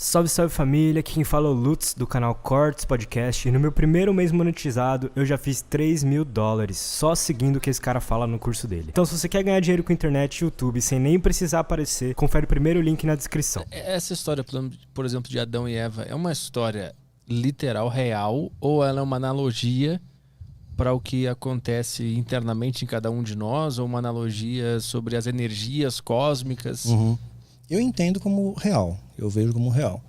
Salve, salve família, aqui quem fala é o Lutz do canal Cortes Podcast e no meu primeiro mês monetizado eu já fiz $3.000 só seguindo o que esse cara fala no curso dele. Então se você quer ganhar dinheiro com internet e YouTube sem nem precisar aparecer, confere o primeiro link na descrição. Essa história, por exemplo, de Adão e Eva é uma história literal, real, ou ela é uma analogia para o que acontece internamente em cada um de nós, ou uma analogia sobre as energias cósmicas? Eu entendo como real, eu vejo como real.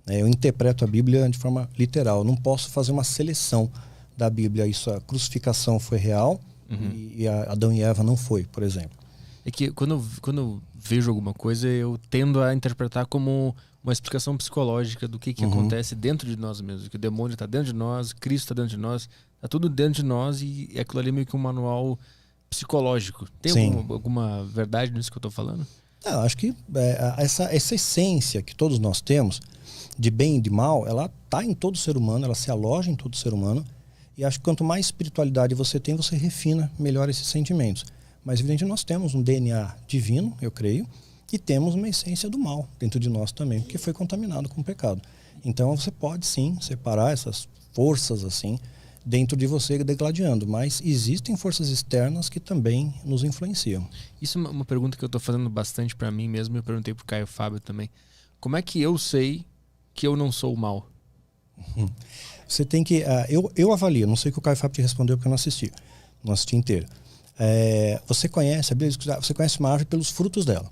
Eu interpreto a Bíblia de forma literal, não posso fazer uma seleção da Bíblia. Isso, a crucificação foi real e Adão e Eva não foi, por exemplo. É que quando eu vejo alguma coisa, eu tendo a interpretar como uma explicação psicológica do que acontece dentro de nós mesmos. Que o demônio está dentro de nós, Cristo está dentro de nós, está tudo dentro de nós e aquilo ali é meio que um manual psicológico. Tem alguma verdade nisso que eu estou falando? Eu acho que essa essência que todos nós temos, de bem e de mal, ela está em todo ser humano, ela se aloja em todo ser humano. E acho que quanto mais espiritualidade você tem, você refina melhor esses sentimentos. Mas, evidentemente, nós temos um DNA divino, eu creio, e temos uma essência do mal dentro de nós também, porque foi contaminado com o pecado. Então, você pode, sim, separar essas forças, assim, dentro de você degladiando, mas existem forças externas que também nos influenciam. Isso é uma pergunta que eu estou fazendo bastante para mim mesmo, eu perguntei pro Caio Fábio também. Como é que eu sei que eu não sou o mal? Você tem que... eu avalio, não sei o que o Caio Fábio te respondeu porque eu não assisti inteiro. Você conhece uma árvore pelos frutos dela,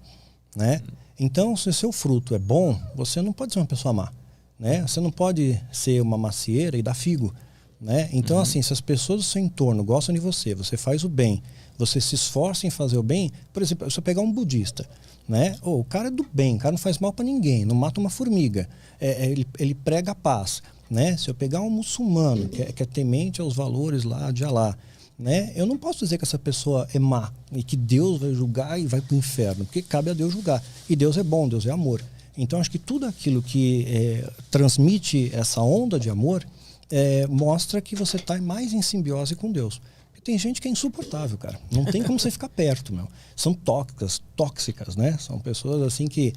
né? Então, se o seu fruto é bom, você não pode ser uma pessoa má, né? Você não pode ser uma macieira e dar figo, né? Então, assim, se as pessoas do seu entorno gostam de você, você faz o bem, você se esforça em fazer o bem, por exemplo, se eu pegar um budista, né? O cara é do bem, o cara não faz mal para ninguém, não mata uma formiga, ele prega a paz, né? Se eu pegar um muçulmano que é temente aos valores lá de Alá, né? Eu não posso dizer que essa pessoa é má e que Deus vai julgar e vai para o inferno, porque cabe a Deus julgar. E Deus é bom, Deus é amor. Então, acho que tudo aquilo que transmite essa onda de amor mostra que você está mais em simbiose com Deus. Porque tem gente que é insuportável, cara. Não tem como você ficar perto, meu. São tóxicas, né? São pessoas assim que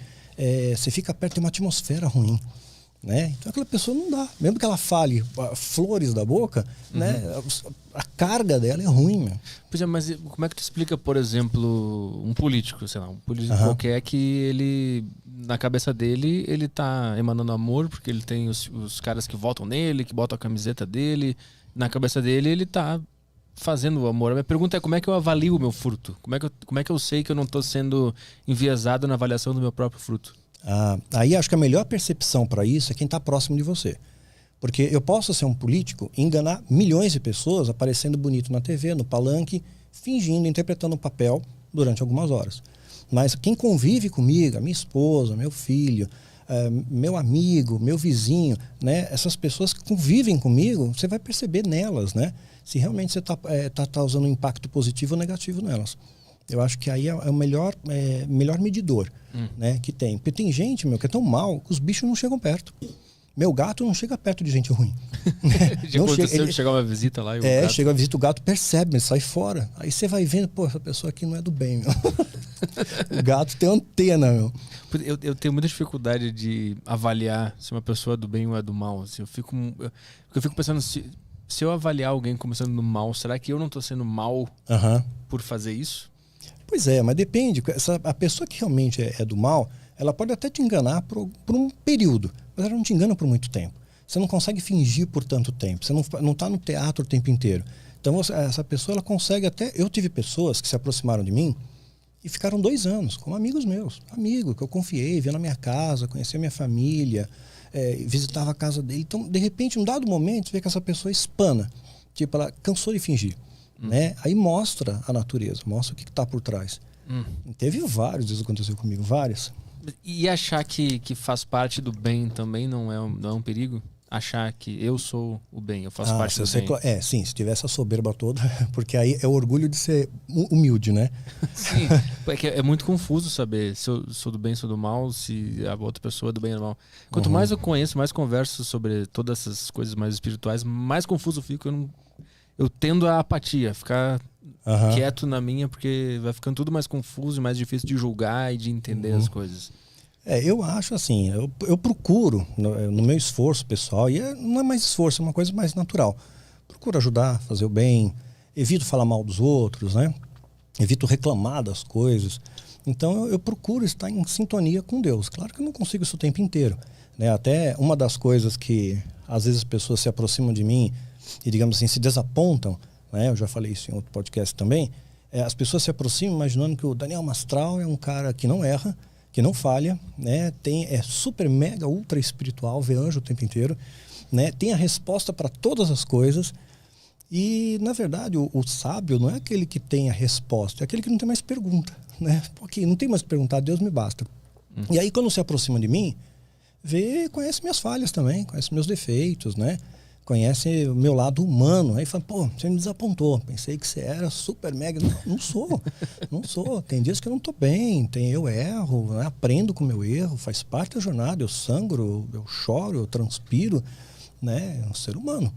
você fica perto de uma atmosfera ruim, né? Então aquela pessoa não dá. Mesmo que ela fale flores da boca, né? A carga dela é ruim, meu. Pois é, mas como é que tu explica, por exemplo, um político, sei lá, um político qualquer que ele, na cabeça dele, ele tá emanando amor, porque ele tem os caras que votam nele, que botam a camiseta dele, na cabeça dele ele tá fazendo o amor. A minha pergunta é como é que eu avalio o meu fruto? Como é que eu sei que eu não tô sendo enviesado na avaliação do meu próprio fruto? Aí acho que a melhor percepção para isso é quem está próximo de você. Porque eu posso ser um político e enganar milhões de pessoas aparecendo bonito na TV, no palanque, fingindo, interpretando um papel durante algumas horas. Mas quem convive comigo, a minha esposa, meu filho, meu amigo, meu vizinho, né? Essas pessoas que convivem comigo, você vai perceber nelas, né? Se realmente você está usando um impacto positivo ou negativo nelas. Eu acho que aí é o melhor medidor, né, que tem. Porque tem gente, meu, que é tão mal que os bichos não chegam perto. Meu gato não chega perto de gente ruim. Já aconteceu de chegar uma visita lá e o gato... chega uma visita, o gato percebe, ele sai fora. Aí você vai vendo, pô, essa pessoa aqui não é do bem, meu. O gato tem antena, meu. Eu tenho muita dificuldade de avaliar se uma pessoa é do bem ou é do mal. Assim, eu fico pensando, se eu avaliar alguém como sendo do mal, será que eu não estou sendo mal por fazer isso? Pois é, mas depende. A pessoa que realmente é do mal, ela pode até te enganar por um período, mas ela não te engana por muito tempo. Você não consegue fingir por tanto tempo. Você não está no teatro o tempo inteiro. Então, essa pessoa, ela consegue até... Eu tive pessoas que se aproximaram de mim e ficaram 2 anos, como amigos meus. Amigo que eu confiei, veio na minha casa, conhecia minha família, visitava a casa dele. Então, de repente, em um dado momento, você vê que essa pessoa espana. Tipo, ela cansou de fingir. Né? Aí mostra a natureza, mostra o que está por trás. Teve vários, isso aconteceu comigo, várias. E achar que faz parte do bem também não é um perigo? Achar que eu sou o bem, eu faço parte do bem. Sim, se tiver essa soberba toda, porque aí é o orgulho de ser humilde, né? Sim, porque é muito confuso saber se eu sou do bem, sou do mal, se a outra pessoa é do bem ou do mal. Quanto mais eu conheço, mais converso sobre todas essas coisas mais espirituais, mais confuso eu fico. Eu tendo a apatia, ficar quieto na minha, porque vai ficando tudo mais confuso e mais difícil de julgar e de entender as coisas. Eu acho assim, eu procuro, no meu esforço pessoal, e não é mais esforço, é uma coisa mais natural. Procuro ajudar, fazer o bem, evito falar mal dos outros, né? Evito reclamar das coisas. Então eu procuro estar em sintonia com Deus. Claro que eu não consigo isso o tempo inteiro, né? Até uma das coisas que às vezes as pessoas se aproximam de mim e, digamos assim, se desapontam, né? Eu já falei isso em outro podcast também. As pessoas se aproximam imaginando que o Daniel Mastral é um cara que não erra, que não falha, né? É super, mega, ultra espiritual, vê anjo o tempo inteiro, né? Tem a resposta para todas as coisas. E, na verdade, o sábio não é aquele que tem a resposta, é aquele que não tem mais pergunta, né? Porque não tem mais que perguntar, Deus me basta. E aí, quando se aproxima de mim, conhece minhas falhas também, conhece meus defeitos, né? Conhece o meu lado humano. Aí fala, pô, você me desapontou. Pensei que você era super mega. Não sou. Não sou. Tem dias que eu não estou bem. Eu erro, né? Aprendo com o meu erro. Faz parte da jornada. Eu sangro, eu choro, eu transpiro. Né? É um ser humano.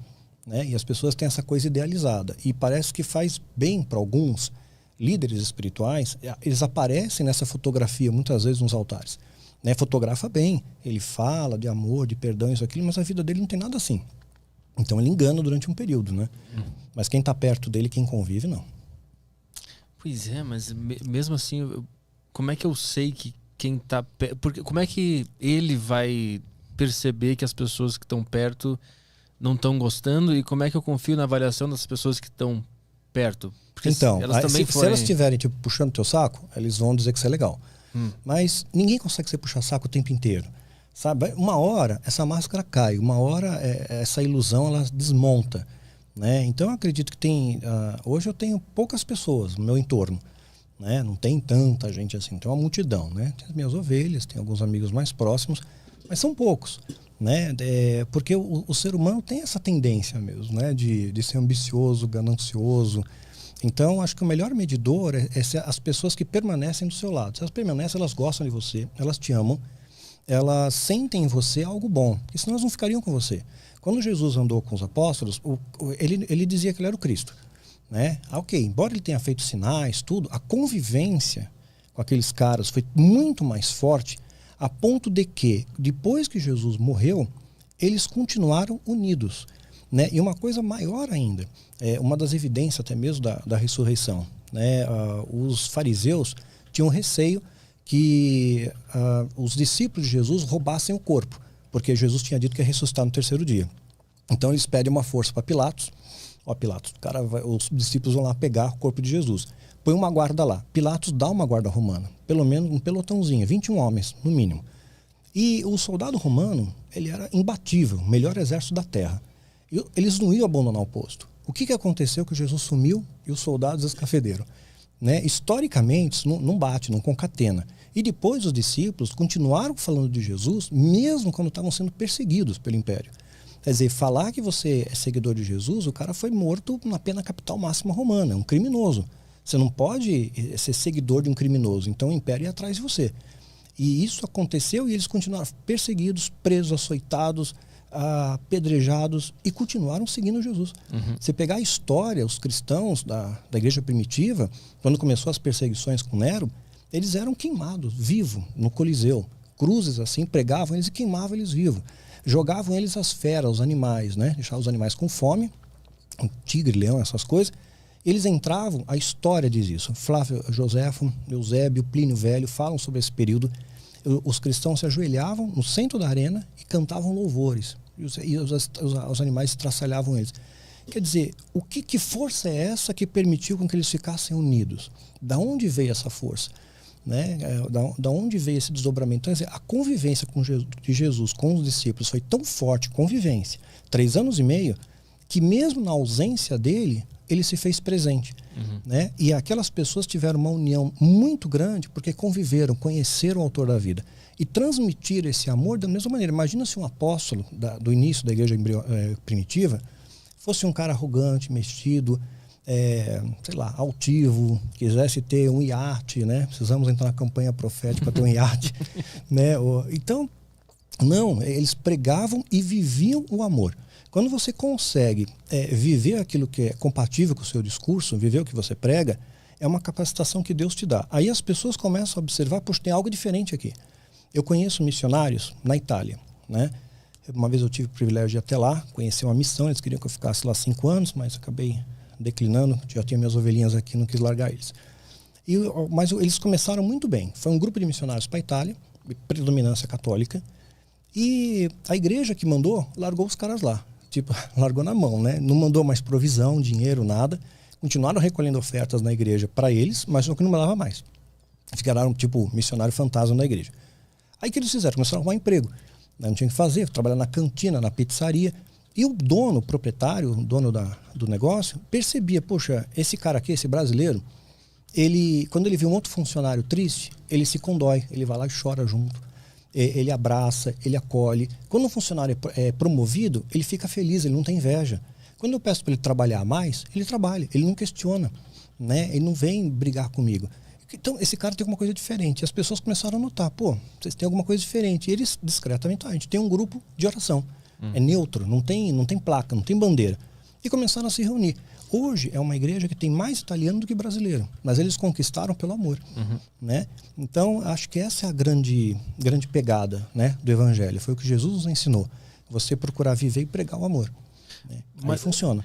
Né? E as pessoas têm essa coisa idealizada. E parece que faz bem para alguns líderes espirituais. Eles aparecem nessa fotografia muitas vezes nos altares. Né? Fotografa bem. Ele fala de amor, de perdão, isso, aquilo. Mas a vida dele não tem nada assim. Então ele engana durante um período, né? Mas quem está perto dele, quem convive, não. Pois é, mas mesmo assim, como é que eu sei que quem está perto... Porque como é que ele vai perceber que as pessoas que estão perto não estão gostando? E como é que eu confio na avaliação das pessoas que estão perto? Porque então, elas também se elas estiverem tipo, puxando teu saco, eles vão dizer que isso é legal. Mas ninguém consegue ser puxar saco o tempo inteiro. Sabe? Uma hora essa máscara cai, uma hora essa ilusão ela desmonta, né? Então eu acredito que hoje eu tenho poucas pessoas no meu entorno, né? Não tem tanta gente assim, tem uma multidão, né? Tem as minhas ovelhas, tem alguns amigos mais próximos, mas são poucos, né? Porque o ser humano tem essa tendência mesmo, né? De ser ambicioso, ganancioso. Então acho que o melhor medidor é as pessoas que permanecem do seu lado. Se elas permanecem, elas gostam de você, elas te amam, elas sentem em você algo bom, porque senão elas não ficariam com você. Quando Jesus andou com os apóstolos, ele dizia que ele era o Cristo, né? Ok, embora ele tenha feito sinais, tudo, a convivência com aqueles caras foi muito mais forte, a ponto de que, depois que Jesus morreu, eles continuaram unidos, né? E uma coisa maior ainda, uma das evidências até mesmo da ressurreição, né? Os fariseus tinham receio que os discípulos de Jesus roubassem o corpo, porque Jesus tinha dito que ia ressuscitar no terceiro dia. Então eles pedem uma força para Pilatos. Pilatos, os discípulos vão lá pegar o corpo de Jesus. Põe uma guarda lá. Pilatos dá uma guarda romana, pelo menos um pelotãozinho, 21 homens, no mínimo. E o soldado romano, ele era imbatível, o melhor exército da terra. E eles não iam abandonar o posto. O que aconteceu? Que Jesus sumiu e os soldados escafederam. Né? Historicamente, isso não bate, não concatena. E depois os discípulos continuaram falando de Jesus, mesmo quando estavam sendo perseguidos pelo Império. Quer dizer, falar que você é seguidor de Jesus, o cara foi morto na pena capital máxima romana, é um criminoso. Você não pode ser seguidor de um criminoso, então o Império ia atrás de você. E isso aconteceu e eles continuaram perseguidos, presos, açoitados, apedrejados e continuaram seguindo Jesus. Você pegar a história, os cristãos da igreja primitiva, quando começou as perseguições com Nero, eles eram queimados vivos no Coliseu. Cruzes assim, pregavam eles e queimavam eles vivos. Jogavam eles às feras, os animais, né? Deixavam os animais com fome, um tigre, leão, essas coisas. Eles entravam, a história diz isso. Flávio Joséfo, Eusébio, Plínio Velho falam sobre esse período. Os cristãos se ajoelhavam no centro da arena e cantavam louvores. E os animais estraçalhavam eles. Quer dizer, que força é essa que permitiu com que eles ficassem unidos? Da onde veio essa força? Né? Da onde veio esse desdobramento? Então, a convivência de Jesus com os discípulos foi tão forte, convivência, 3 anos e meio, que mesmo na ausência dele, ele se fez presente. Né? E aquelas pessoas tiveram uma união muito grande porque conviveram, conheceram o autor da vida. E transmitir esse amor da mesma maneira. Imagina se um apóstolo do início da igreja primitiva fosse um cara arrogante, metido, sei lá, altivo, quisesse ter um iate, né? Precisamos entrar na campanha profética para ter um iate. Né? Então, não, eles pregavam e viviam o amor. Quando você consegue viver aquilo que é compatível com o seu discurso, viver o que você prega, é uma capacitação que Deus te dá. Aí as pessoas começam a observar, poxa, tem algo diferente aqui. Eu conheço missionários na Itália, né? Uma vez eu tive o privilégio de ir até lá, conhecer uma missão, eles queriam que eu ficasse lá 5 anos, mas acabei declinando, já tinha minhas ovelhinhas aqui, não quis largar eles. Mas eles começaram muito bem. Foi um grupo de missionários para a Itália, predominância católica, e a igreja que mandou, largou os caras lá. Tipo, largou na mão, né? Não mandou mais provisão, dinheiro, nada. Continuaram recolhendo ofertas na igreja para eles, mas só que não mandava mais. Ficaram, tipo, missionário fantasma na igreja. Aí o que eles fizeram? Começaram a arrumar emprego. Não tinha o que fazer, trabalhar na cantina, na pizzaria. E o dono, o proprietário, o dono do negócio, percebia, poxa, esse cara aqui, esse brasileiro, quando ele vê um outro funcionário triste, ele se condói, ele vai lá e chora junto. Ele abraça, ele acolhe. Quando um funcionário é promovido, ele fica feliz, ele não tem inveja. Quando eu peço para ele trabalhar mais, ele trabalha, ele não questiona, né? Ele não vem brigar comigo. Então, esse cara tem alguma coisa diferente. E as pessoas começaram a notar, pô, vocês têm alguma coisa diferente. E eles, discretamente, a gente tem um grupo de oração. É neutro, não tem placa, não tem bandeira. E começaram a se reunir. Hoje é uma igreja que tem mais italiano do que brasileiro, mas eles conquistaram pelo amor, né? Então, acho que essa é a grande pegada, né, do evangelho. Foi o que Jesus nos ensinou. Você procurar viver e pregar o amor. Né? Mas funciona.